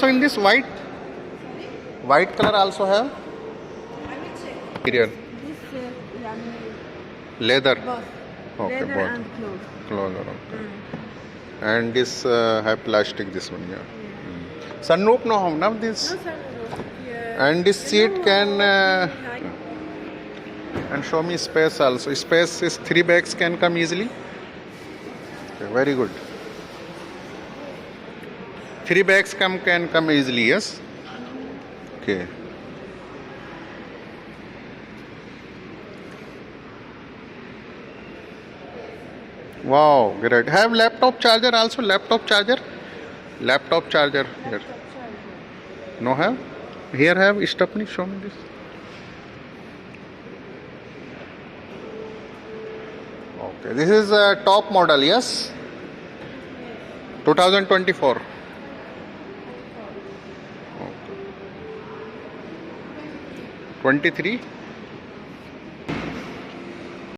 also in this white? White color also have? Material. This Leather. both. Okay, Leather both. and clothes. Closer. Okay. And this have plastic. This one, yeah. Sunroof no have now this. No sunroof. And this seat No, can. like And show me space also. Space is 3 bags can come easily. Okay, very good. 3 bags can come easily. Yes. Okay. Wow, great. Have laptop charger also. Laptop charger. Laptop charger here. No have. Here have. Stepney, show me this. Okay, this is a top model, yes? 2024. Okay. 23?